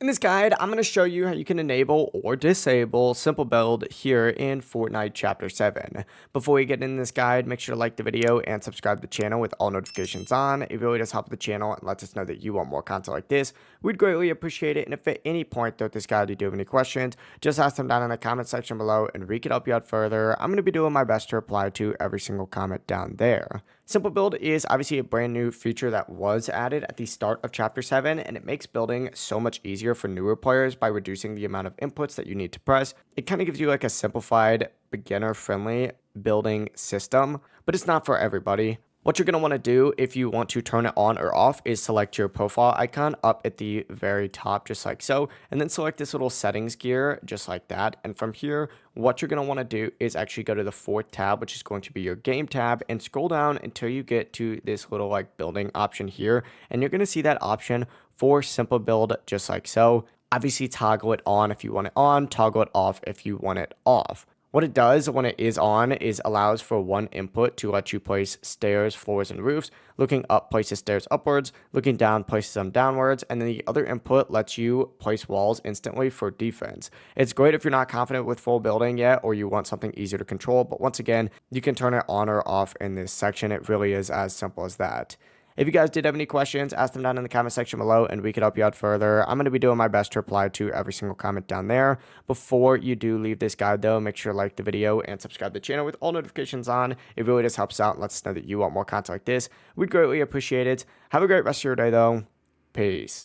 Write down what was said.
In this guide, I'm going to show you how you can enable or disable simple build here in Fortnite Chapter 7. Before we get in this guide, make sure to like the video and subscribe to the channel with all notifications on. It really does help the channel and lets us know that you want more content like this. We'd greatly appreciate it, and if at any point throughout this guide you do have any questions, just ask them down in the comment section below and we can help you out further. I'm going to be doing my best to reply to every single comment down there. Simple build is obviously a brand new feature that was added at the start of Chapter 7, and it makes building so much easier for newer players by reducing the amount of inputs that you need to press. It kind of gives you like a simplified, beginner-friendly building system, but it's not for everybody. What you're going to want to do if you want to turn it on or off is select your profile icon up at the very top, just like so, and then select this little settings gear, just like that. And from here, what you're going to want to do is actually go to the fourth tab, which is going to be your game tab, and scroll down until you get to this little like building option here. And you're going to see that option for simple build, just like so. Obviously, toggle it on if you want it on, toggle it off if you want it off. What it does when it is on is allows for one input to let you place stairs, floors, and roofs. Looking up places stairs upwards, looking down places them downwards, and then the other input lets you place walls instantly for defense. It's great if you're not confident with full building yet or you want something easier to control, but once again, you can turn it on or off in this section. It really is as simple as that. If you guys did have any questions, ask them down in the comment section below and we could help you out further. I'm going to be doing my best to reply to every single comment down there. Before you do leave this guide though, make sure to like the video and subscribe to the channel with all notifications on. It really just helps out and lets us know that you want more content like this. We'd greatly appreciate it. Have a great rest of your day though. Peace.